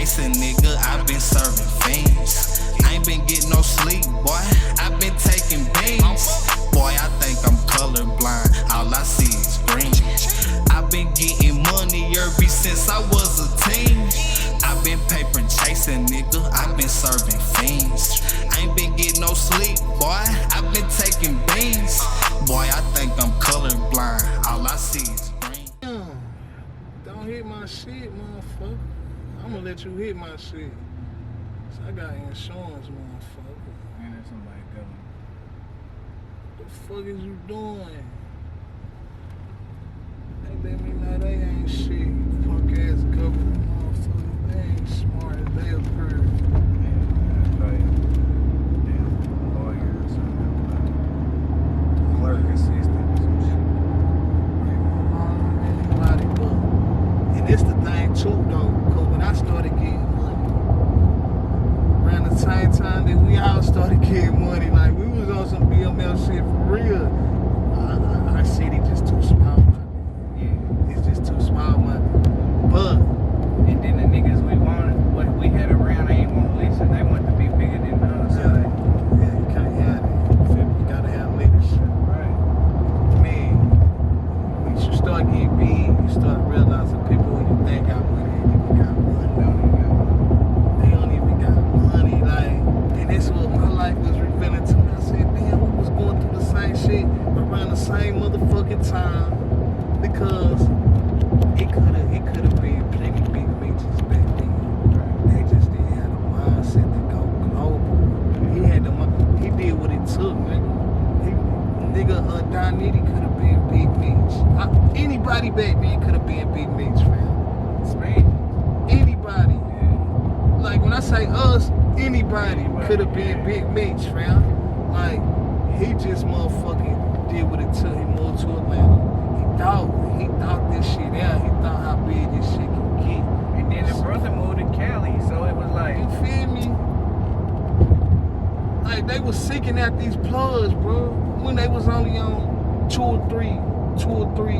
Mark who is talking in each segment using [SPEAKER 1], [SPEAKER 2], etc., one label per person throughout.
[SPEAKER 1] chasing, nigga, I been serving fiends. I ain't been getting no sleep, boy, I been taking beans. Boy, I think I'm colorblind, all I see is green. I been getting money ever since I was a teen. I been paper chasing, nigga, I been serving fiends. I ain't been getting no sleep, boy, I been taking beans. Boy, I think I'm colorblind, all I see is green.
[SPEAKER 2] Don't hit my shit, motherfucker. I'm gonna let you hit my shit. So I got insurance, motherfucker.
[SPEAKER 3] Man, that's somebody going.
[SPEAKER 2] What the fuck is you doing? They let me know they ain't shit. Punk ass government motherfuckers. They ain't smart as they appear.
[SPEAKER 3] Man, that's right. Damn, lawyer or something. Clerk assistant or some shit.
[SPEAKER 2] Anybody but. And it's the thing too, though, because when I started getting money, around the same time that we all started getting money, like we was on some BML shit for real. Our city just too small.
[SPEAKER 3] Yeah.
[SPEAKER 2] It's just too small money. But
[SPEAKER 3] and then the niggas we wanted, what we had around, they ain't want to listen. They want to be bigger than us.
[SPEAKER 2] yeah, you can't have it. You gotta have leadership.
[SPEAKER 3] Right.
[SPEAKER 2] Man, when you start getting big, you start realizing people who you think got money ain't even got money. They don't even got money. Like, and that's what my life was revealing to me. I said, damn, we was going through the same shit around the same motherfucking time, because it could have been plenty big bitches back then. They just didn't have the mindset to go global. He did what it took, nigga. Don Nitty could have been Big Mitch. Anybody back then could have been Big Mitch, fam.
[SPEAKER 3] Spain.
[SPEAKER 2] Anybody.
[SPEAKER 3] Yeah.
[SPEAKER 2] Like when I say us, anybody could have been Big Mitch, fam. Like, he just motherfucking did what it took. He moved to Atlanta. He thought this shit out. He thought how big this shit can get.
[SPEAKER 3] And then the brother moved to Cali, so it was like,
[SPEAKER 2] You feel me? Like, they was seeking out these plugs, bro, when they was only on two or three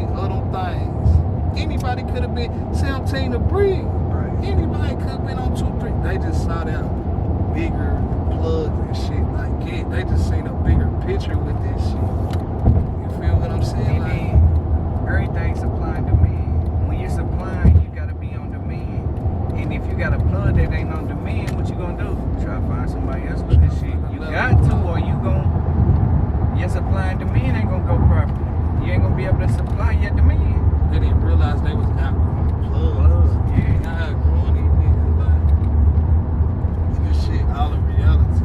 [SPEAKER 2] of them things. Anybody could have been 17 to breed.
[SPEAKER 3] right.
[SPEAKER 2] Anybody could have been on 2, 3. They just saw that bigger plugs and shit like it. They just seen a bigger picture with this shit. You feel what I'm saying?
[SPEAKER 3] And
[SPEAKER 2] Like,
[SPEAKER 3] then everything supply and demand. When you're supplying, you gotta be on demand. And if you got a plug that ain't on demand, what you gonna do? Try to find somebody else with this shit. You got to, or you your supply and demand ain't gonna go properly. You ain't gonna be able to supply your demand.
[SPEAKER 2] they didn't realize they was outgrowing plugs.
[SPEAKER 3] Yeah.
[SPEAKER 2] Not outgrowing these niggas. Like, this shit all in reality.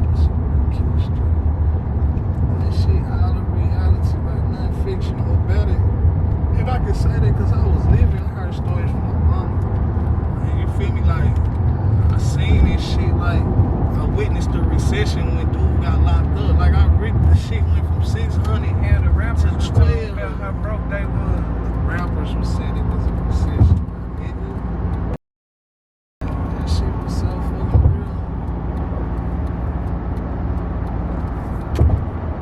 [SPEAKER 2] This shit chemistry. This shit all in reality, like not fiction or better. And I can say that because I was living. I heard stories from my mama. And you feel me? Like, I seen this shit. Like, I witnessed the recession when dude got locked up. Like, the shit went from 600.
[SPEAKER 3] Yeah, the rappers
[SPEAKER 2] To
[SPEAKER 3] was
[SPEAKER 2] 12.
[SPEAKER 3] talking about how broke they was.
[SPEAKER 2] Rappers were saying it was a recession. That shit was so fucking real.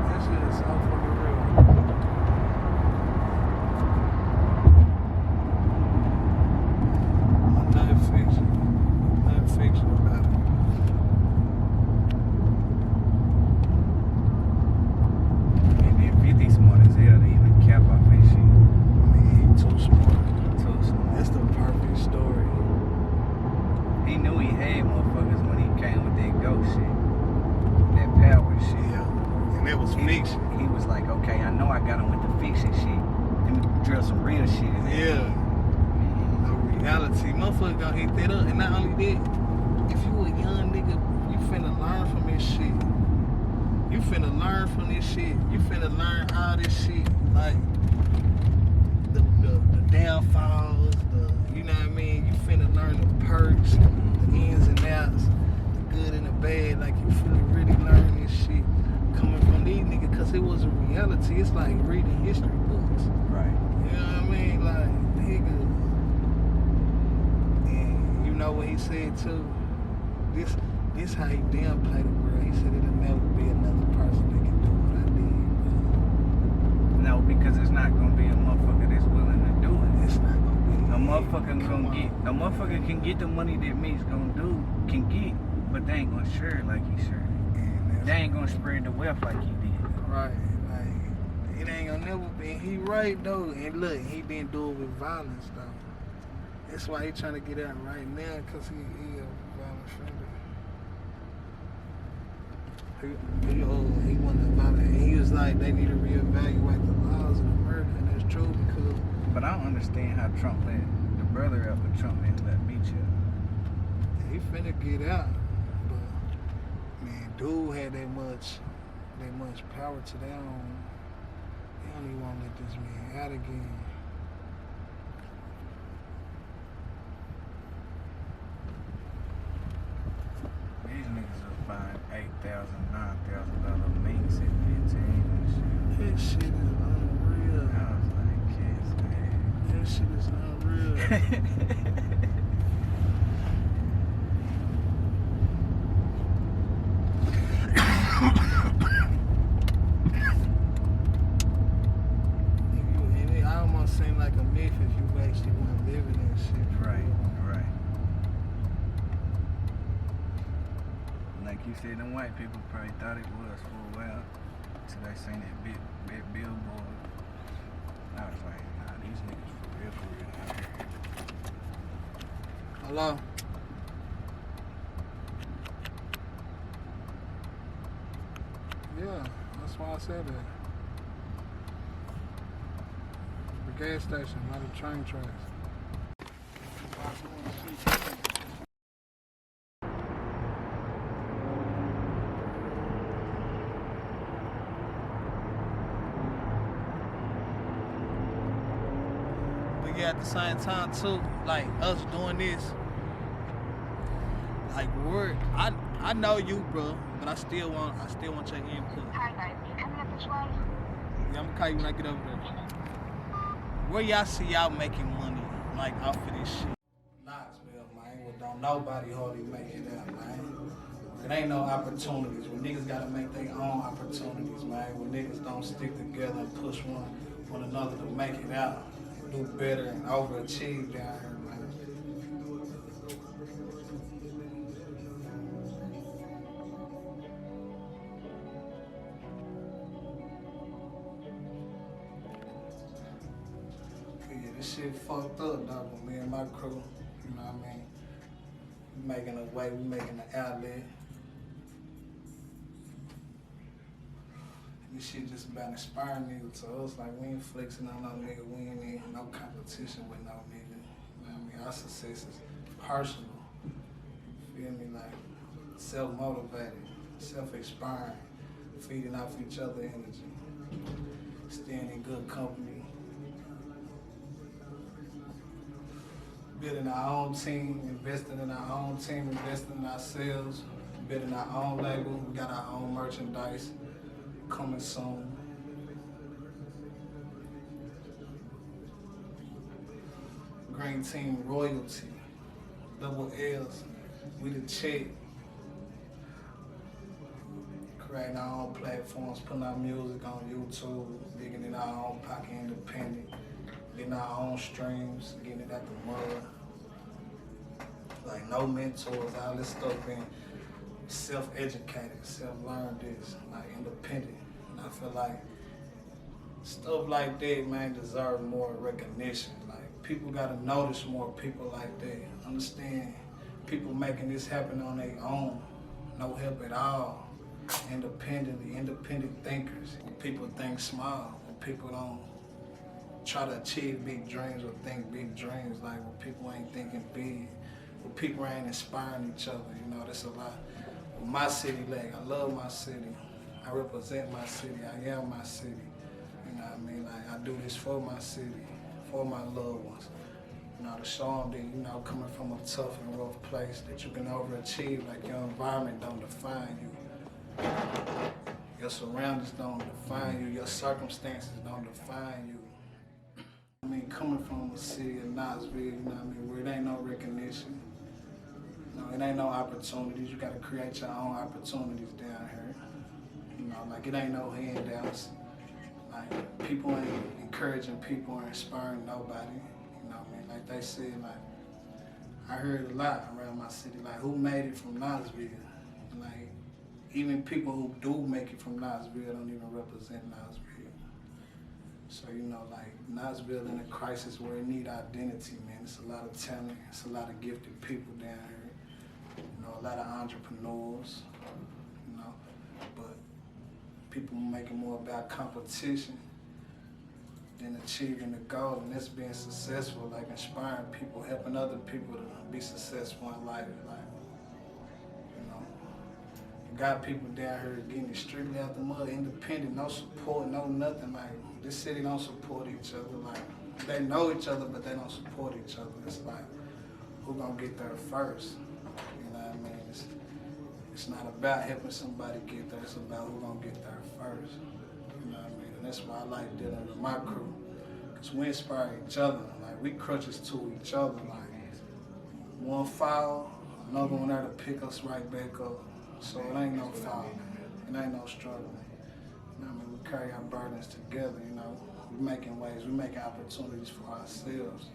[SPEAKER 2] That shit is so fucking real. Nothing fiction. Nothing fiction about it.
[SPEAKER 3] And then 50 smart as hell to even cap off that shit.
[SPEAKER 2] Man, he too smart.
[SPEAKER 3] Too smart.
[SPEAKER 2] That's the perfect story.
[SPEAKER 3] He knew he had motherfuckers when he came with that ghost shit. That power shit.
[SPEAKER 2] Yeah. And that was fiction.
[SPEAKER 3] He was like, okay, I know I got him with the fiction shit. Let me drill some real shit in there.
[SPEAKER 2] Yeah. The reality. Motherfucker gonna hit that up. And not only that, if you a young nigga, you finna learn from this shit. You finna learn from this shit. You finna learn all this shit. Like, the downfalls, you know what I mean? You finna learn the perks, the ins and outs, the good and the bad. Like, you finna really learn this shit coming from these niggas, because it was a reality. It's like reading history books.
[SPEAKER 3] Right.
[SPEAKER 2] You know what I mean? Like, nigga. And you know what he said too? This how he damn play the world. He said it'll never be another person that can do what I did.
[SPEAKER 3] No, because it's not gonna be a motherfucker that's willing to do it.
[SPEAKER 2] It's not gonna be.
[SPEAKER 3] motherfucker can get the money that Meek's gonna do, can get, but they ain't gonna share it like he shared it. They ain't gonna spread the wealth like he did.
[SPEAKER 2] Right, like, it ain't gonna never be. He right though, and look, he didn't do it with violence though. That's why he trying to get out right now, cause he a violent offender. He wanted about it. He was like, they need to reevaluate the laws in America, and that's true because.
[SPEAKER 3] But I don't understand how Trump let the brother up, but Trump didn't let Meech up.
[SPEAKER 2] He finna get out, but man, dude had that much power to them. They don't even want to let this man out again.
[SPEAKER 3] These niggas are buying $8,000, $9,000 minks at 15 and shit.
[SPEAKER 2] That shit is unreal.
[SPEAKER 3] I was like, kids, man.
[SPEAKER 2] That shit is unreal. And it almost seemed like a myth if you actually weren't living that shit.
[SPEAKER 3] Right. Like you said, them white people probably thought it was for a while until they seen that big billboard. I was like, nah, these niggas for real out here.
[SPEAKER 2] Hello? Yeah, that's why I said that. The gas station, not the train tracks. But yeah, at the same time too, like us doing this, like I know you, bro, but I still want your input.
[SPEAKER 4] Hi guys, you coming up this way?
[SPEAKER 2] Yeah, I'm gonna call you when I get over there. Where y'all see y'all making money, like off of this shit? Knoxville, man, well, don't nobody hardly make it out, man. It ain't no opportunities. When niggas gotta make their own opportunities, man. When niggas don't stick together and push one another to make it out, do better and overachieve down here, man. Yeah, this shit fucked up, dog. But me and my crew, you know what I mean? We making a way, we making an outlet. This shit just about inspiring niggas to us. Like, we ain't flexing on no nigga. We ain't in no competition with no nigga. You know what I mean? Our success is personal. You feel me? Like, self-motivated, self-inspiring, feeding off each other energy, staying in good company, building our own team, investing in our own team, investing in ourselves, building our own label. We got our own merchandise coming soon. Green Team Royalty, double L's, we the check. Creating our own platforms, putting our music on YouTube, digging in our own pocket independent, getting our own streams, getting it out the mud. Like no mentors, all this stuff being self-educated, self-learned this, like independent. And I feel like stuff like that, man, deserve more recognition. Like people gotta notice more people like that. Understand people making this happen on their own, no help at all. Independently, independent thinkers. When people think small, when people don't try to achieve big dreams or think big dreams, like when people ain't thinking big, when people ain't inspiring each other, you know, that's a lot. With my city, like, I love my city. I represent my city, I am my city. You know what I mean? Like, I do this for my city, for my loved ones. You know, to show them that, you know, coming from a tough and rough place, that you can overachieve, like your environment don't define you. Your surroundings don't define you, your circumstances don't define you. I mean, coming from a city of Knoxville, you know what I mean, where it ain't no recognition, you know, it ain't no opportunities. You gotta create your own opportunities down here. You know, like it ain't no handouts. Like people ain't encouraging people or inspiring nobody. You know what I mean? Like they said, like, I heard a lot around my city, like who made it from Knoxville. And like, even people who do make it from Knoxville don't even represent Knoxville. So, you know, like Knoxville in a crisis where it need identity, man. It's a lot of talent, it's a lot of gifted people down here. You know, a lot of entrepreneurs, you know, but people making more about competition than achieving the goal, and that's being successful, like inspiring people, helping other people to be successful in life. Like, you know, you got people down here getting strictly out the mud, independent, no support, no nothing. Like, this city don't support each other. Like, they know each other, but they don't support each other. It's like, who gonna get there first? You know what I mean? It's not about helping somebody get there, it's about who gonna get there first. You know what I mean? And that's why I like dealing with my crew. Cause we inspire each other. Like, we crutches to each other. Like, one foul, another one there to pick us right back up. So it ain't no foul. It ain't no struggle. You know what I mean? We carry our burdens together, you know. We making ways, we making opportunities for ourselves.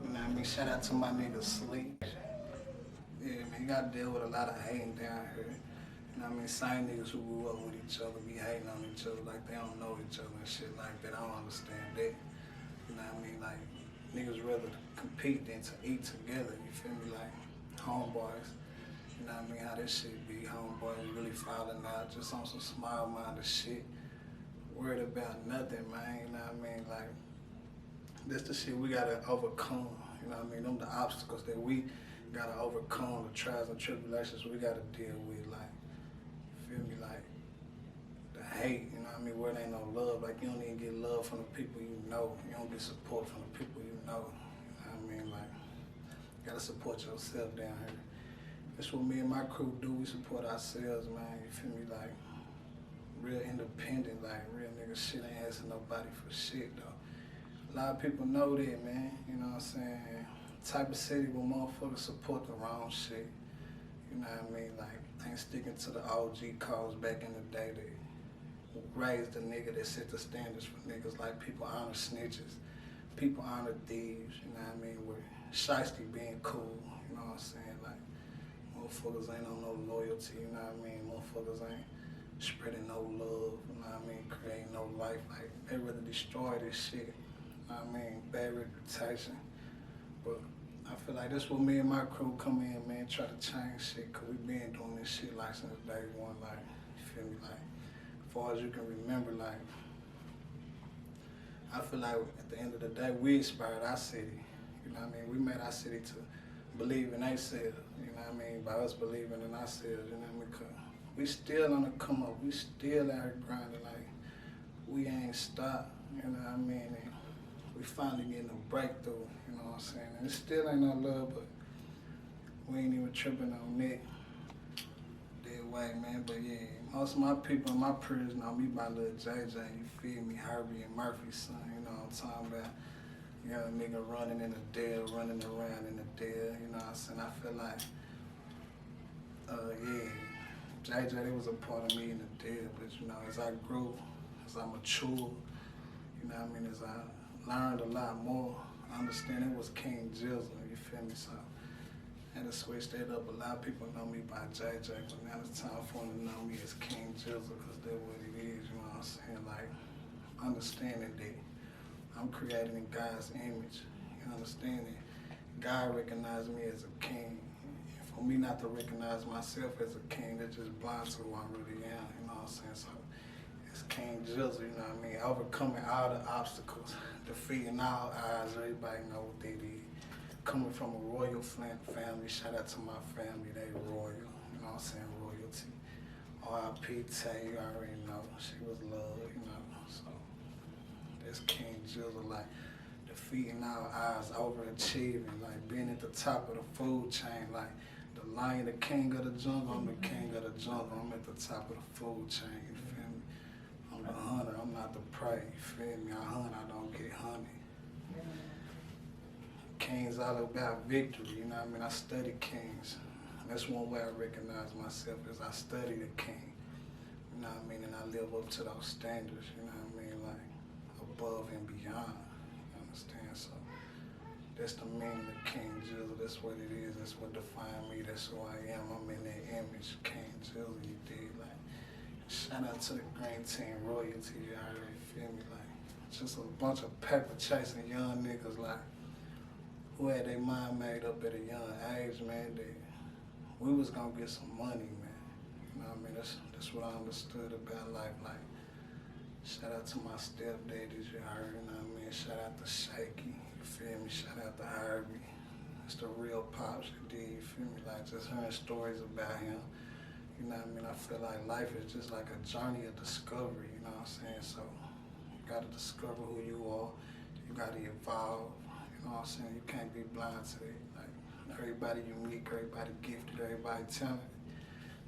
[SPEAKER 2] You know what I mean? Shout out to my nigga Sleep. Yeah, man, you gotta deal with a lot of hating down here. You know what I mean? Same niggas who grew up with each other be hating on each other like they don't know each other and shit like that. I don't understand that. You know what I mean? Like, niggas rather compete than to eat together, you feel me? Like, homeboys. You know what I mean? How this shit be, homeboys really falling out just on some small-minded shit. Worried about nothing, man. You know what I mean? Like, that's the shit we gotta overcome. You know what I mean? Them the obstacles that we gotta overcome, the trials and tribulations we gotta deal with. Like, feel me? Like, the hate, you know what I mean? Where there ain't no love. Like, you don't even get love from the people you know. You don't get support from the people you know. You know what I mean? Like, you gotta support yourself down here. That's what me and my crew do. We support ourselves, man. You feel me? Like, real independent, like, real nigga shit ain't asking nobody for shit, though. A lot of people know that, man. You know what I'm saying? Type of city where motherfuckers support the wrong shit. You know what I mean? Like, ain't sticking to the OG calls back in the day that raised the nigga that set the standards for niggas. Like, people honor snitches. People honor thieves, you know what I mean? Where shiesty being cool, you know what I'm saying? Like, motherfuckers ain't on no loyalty, you know what I mean? Motherfuckers ain't spreading no love, you know what I mean? Creating no life. Like, they really destroy this shit. You know what I mean? Bad reputation. But I feel like that's what me and my crew come in, man, try to change shit, cause we been doing this shit like since day one, like, you feel me? Like, as far as you can remember, like, I feel like at the end of the day, we inspired our city. You know what I mean? We made our city to believe in themselves, you know what I mean? By us believing in ourselves, you know what I mean? Cause we still on the come up, we still out here grinding, like, we ain't stopped, you know what I mean? And we finally getting a breakthrough, you know what I'm saying? And it still ain't no love, but we ain't even tripping on that. Dead way, man, but yeah, most of my people in my peers know me by Lil JJ, you feel me? Harvey and Murphy's son, you know what I'm talking about? You got a nigga running in the deal, running around in the deal, you know what I'm saying? I feel like, yeah, JJ, they was a part of me in the deal, but you know, as I grew, as I matured, you know what I mean, as I learned a lot more, I understand it was kingJizzl, you feel me? So I had to switch that up. A lot of people know me by JJ, but now it's time for them to know me as kingJizzl, because that's what it is, you know what I'm saying? Like, understanding that I'm created in God's image, you understand that God recognized me as a king. And for me not to recognize myself as a king, that's just blind to who I really am, you know what I'm saying? So it's kingJizzl, you know what I mean? Overcoming all the obstacles, defeating all odds, everybody know what they did. Coming from a royal family, shout out to my family, they royal, you know what I'm saying, royalty. R.I.P. Tay, you already know, she was love, you know, so that's kingJizzl, like defeating all odds, overachieving, like being at the top of the food chain, like the lion, the king of the jungle, I'm the king of the jungle, I'm at the top of the food chain, you feel me? I'm the hunter, I'm not the prey, you feel me? I hunt, I don't get hunted. King's all about victory, you know what I mean? I study kings. That's one way I recognize myself, is I study the king, you know what I mean? And I live up to those standards, you know what I mean? Like, above and beyond. You understand? So that's the meaning of kingJizzl. That's what it is. That's what defines me. That's who I am. I'm in that image, kingJizzl. You dig? Like, shout out to the Green Team royalty. You already feel me? Like, just a bunch of pepper chasing young niggas like who had their mind made up at a young age, man. That we was gonna get some money, man. You know what I mean? That's what I understood about life. Like, shout out to my stepdaddies, you heard, you know what I mean? Shout out to Shaky, you feel me? Shout out to Harvey. It's the real pops, you did, you feel me? Like, just hearing stories about him. You know what I mean? I feel like life is just like a journey of discovery, you know what I'm saying? So, you gotta discover who you are. You gotta evolve, you know what I'm saying? You can't be blind to it. Like, everybody unique, everybody gifted, everybody talented.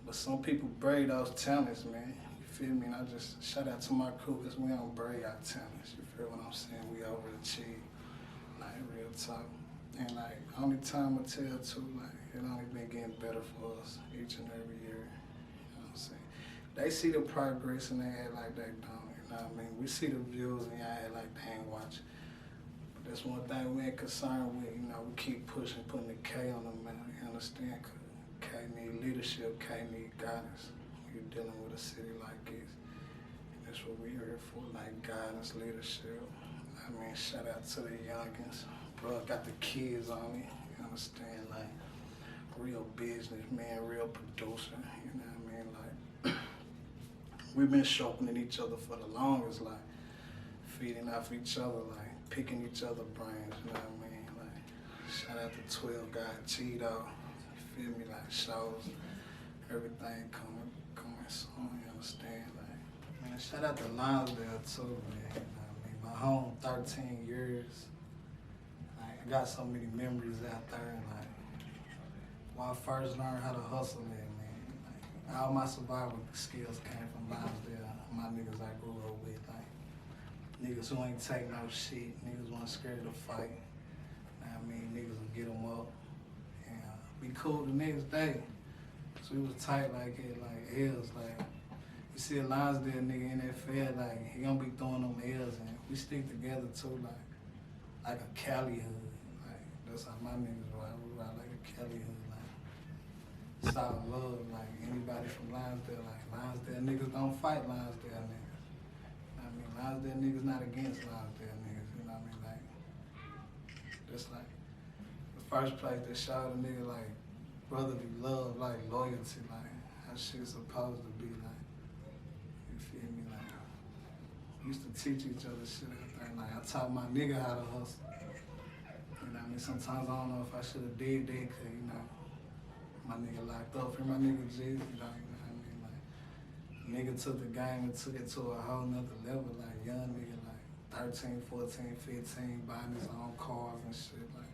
[SPEAKER 2] But some people bury those talents, man. You feel me? And I just shout out to my crew because we don't bury our talents. You feel what I'm saying? We overachieve. Like, real talk. And like, only time will tell too, like, it only been getting better for us each and every year. You know what I'm saying? They see the progress and they act like they don't, you know what I mean? We see the views and y'all act like they ain't watching. But that's one thing we ain't concerned with, you know, we keep pushing, putting the K on them, man, you understand? K need leadership, K need guidance. You're dealing with a city like this. And that's what we here for, like guidance, leadership. I mean, shout out to the youngins. Bro, got the kids on me, you understand? Like, real businessman, real producer, you know what I mean? Like, we've been sharpening each other for the longest, like, feeding off each other, like, picking each other brains, you know what I mean? Like, shout out to 12 guy Cheeto, you feel me? Like, shows, everything coming soon, you understand? Like, man, shout out to Lonsdale too, man, you know what I mean? My home, 13 years. Like, I got so many memories out there, like, when I first learned how to hustle, man, like, all my survival skills came from Lonsdale, my niggas I grew up with, like, niggas who ain't take no shit, niggas wasn't scared to fight, you know what I mean, niggas would get them up, and be cool the next day. So we was tight like it, like L's, like, you see a Lonsdale nigga in that field, like, he gonna be throwing them L's, and we stick together too, like a Cali hood, like, that's how my niggas ride, we ride like a Cali hood, like, solid love, like, anybody from Lonsdale, like, Lonsdale niggas don't fight Lonsdale niggas. You know what I mean, Lonsdale niggas not against Lonsdale niggas, you know what I mean, like, that's like, the first place that showed a nigga, like, brotherly love, like, loyalty, like, how shit's supposed to be, like, you feel me, like, we used to teach each other shit out there, like, I taught my nigga how to hustle, you know what I mean, sometimes I don't know if I should've did that, cause, you know, my nigga locked up for my nigga G, you know what I mean, like, nigga took the game and took it to a whole nother level, like, young nigga, like, 13, 14, 15, buying his own cars and shit, like,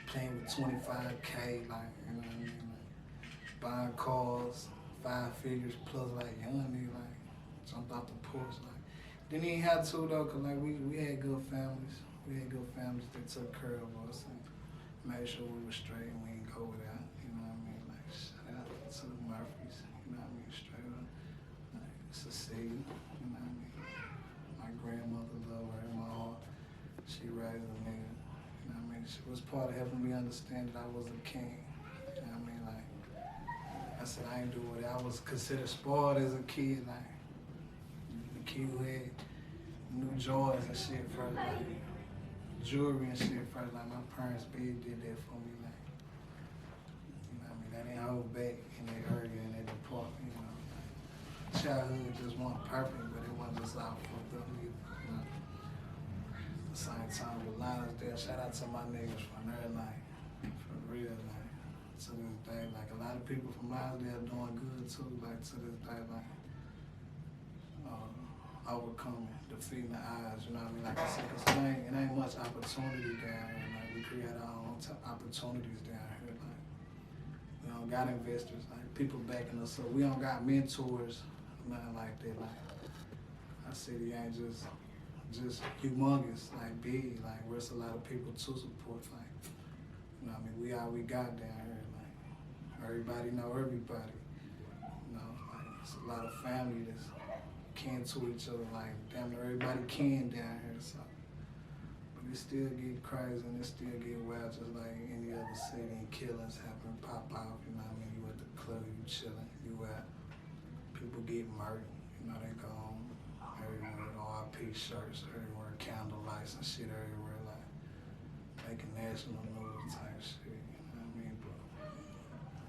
[SPEAKER 2] playing with 25K, like, you know what I mean, like, buying cars, 5 figures plus, like, young nigga, like, jumped off the porch, like, didn't even have to though, cause like, we had good families. We had good families that took care of us and made sure we were straight and we didn't go without, you know what I mean, like, shout out to the Murphys, you know what I mean, straight up, like, Cecilia, you know what I mean, my grandmother loved her in my heart, she raised a nigga. You know what I mean? She was part of helping me understand that I was a king. You know what I mean? Like, I said I ain't do it. I was considered spoiled as a kid, like, the kid who had new joys and shit first, like, jewelry and shit first. Like, my parents did that for me, like, you know what I mean? They didn't hold back in that area, in that department, you know. Like, childhood just wasn't perfect, but it wasn't just all fucked up either, you know. At the same time with Lonsdale, shout out to my niggas from there, like, for real, like, to this day, like, a lot of people from Lonsdale doing good too, like, to this day, like, overcoming, defeating the odds, you know what I mean? Like I said, cause it ain't much opportunity down here, like, we create our own opportunities down here, like, we don't got investors, like, people backing us up, we don't got mentors, nothing like that, like, our city ain't just humongous, like, big, like, there's a lot of people to support, like, you know what I mean, we all we got down here, like, everybody know everybody, you know, like, it's a lot of family that's kin to each other. Like damn near everybody can down here. So, but it still get crazy and it still get wild, just like any other city. And killings happen, pop off. You know what I mean? You at the club, you chilling, you out. People get murdered. You know they go on everywhere, RIP shirts everywhere, candle lights and shit everywhere, like making national news type shit. You know what I mean? But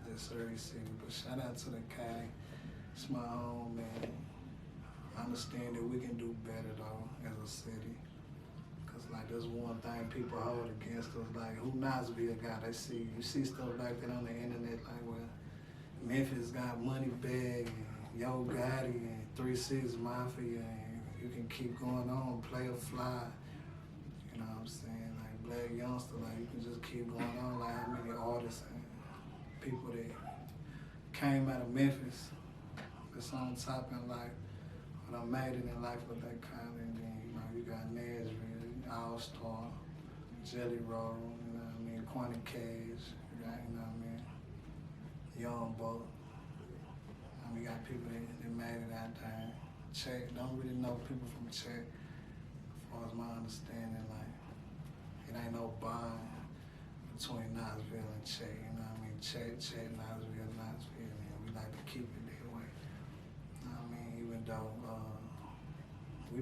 [SPEAKER 2] this early city. But shout out to the K. It's my home, man. I understand that we can do better though as a city. Cause like there's one thing people hold against us, like who Knoxville got, they see, you see stuff like that on the internet, like well, Memphis got Money Bag and Yo Gotti and 3 6 Mafia and you can keep going on, Player Fly, you know what I'm saying, like Black Youngster, like you can just keep going on, like how many artists and people that came out of Memphis that's on top in life, but I made it in life with that kind, and then you know you got Nashville, All-Star, Jelly Roll, you know what I mean, Quantic Cage, you got, you know what I mean, Young Buck. We got people that made it out there. Czech, don't really know people from Czech, as far as my understanding, like, it ain't no bond between Knoxville and Czech, you know what I mean? Czech, Knoxville, and we like to keep it that way. You know what I mean? Even though we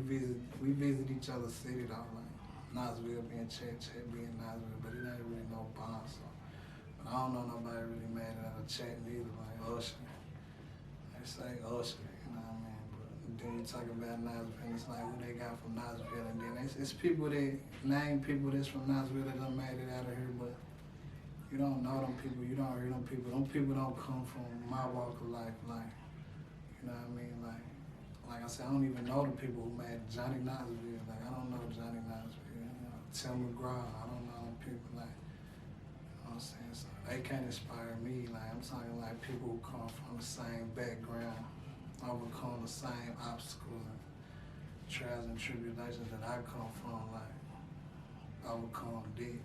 [SPEAKER 2] visit each other's city though, like Knoxville being Czech being Knoxville, but it ain't really no bond, so. But I don't know nobody really made it out of Czech neither, like Usher. They say Usher, you know what I mean? But then you talk about Knoxville, it's like who they got from Knoxville, and then it's people that name people that's from Knoxville that done made it out of here, but you don't know them people, you don't hear them people. Them people don't come from my walk of life, like, you know what I mean? Like I said, I don't even know the people who made Johnny Knoxville. Like, I don't know Johnny Knoxville, you know, Tim McGraw, I don't know them people, like, you know what I'm saying? So they can't inspire me. Like, I'm talking like people who come from the same background, overcome the same obstacles and trials and tribulations that I come from, like, overcome that. You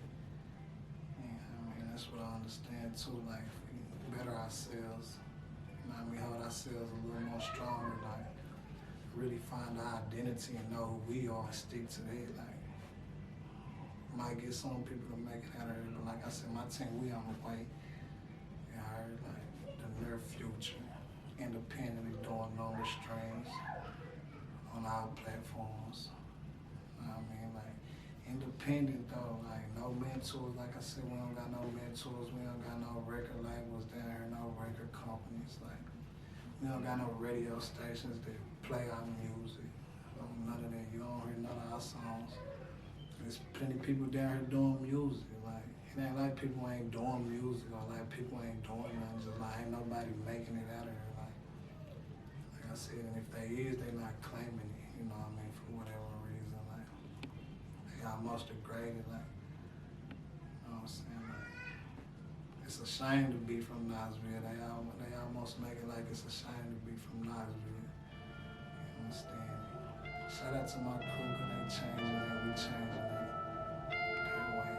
[SPEAKER 2] know what I mean? That's what I understand too, like, if we better ourselves, you know what I mean, hold ourselves a little more stronger, like, really find our identity and know who we are and stick to that, like, might get some people to make it out of here, but like I said, my team, we on the way. You heard, like, the near future, independently doing normal streams on our platforms. You know what I mean? Like, independent though, like, no mentors. Like I said, we don't got no mentors, we don't got no record labels down here, no record companies. Like, we don't got no radio stations that play our music. None of that. You don't hear none of our songs. There's plenty of people down here doing music. Like, it ain't like people ain't doing music or like people ain't doing nothing. Just like ain't nobody making it out of here. Like I said, and if they is, they not claiming it. You know what I mean? For whatever reason, like they almost degraded. Like, you know what I'm saying? Like, it's a shame to be from Knoxville. They almost make it like it's a shame to be from Knoxville. You understand? Shout out to my crew, cause they changing it, we changing it that way.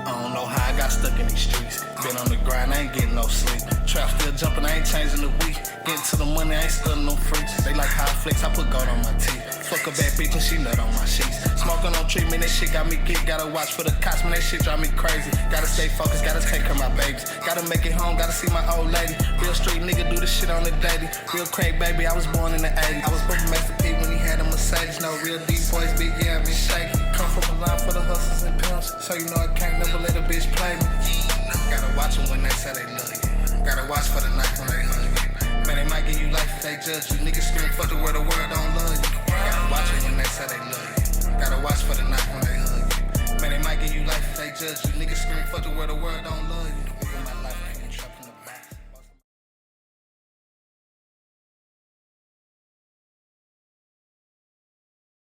[SPEAKER 1] I don't know how I got stuck in these streets. Been on the grind, I ain't getting no sleep. Trap still jumping, I ain't changing the week. Getting to the money, I ain't studying no freaks. They like how I flex, I put gold on my teeth. Fuck a bad bitch and she nut on my sheets. Smoking on treatment, that shit got me geek. Gotta watch for the cops, man, that shit drive me crazy. Gotta stay focused, gotta take care of my babies. Gotta make it home, gotta see my old lady. Real street nigga do this shit on the daily. Real crack baby, I was born in the 80s. I was bumping Master P when he had a Mercedes. No real deep boys, big yeah, I been shaky. Come from a line for the hustlers and pimps, so you know I can't never let a bitch play me. Gotta watch them when they say they love you. Gotta watch for the night when they hug you. Man, they might give you life if they judge you. Niggas scream fuck the world don't love you. Gotta watch them when they say they love you. Gotta watch for the night when they hug you. Man, they might give you life if they judge you. Niggas scream fuck the world don't love you. My life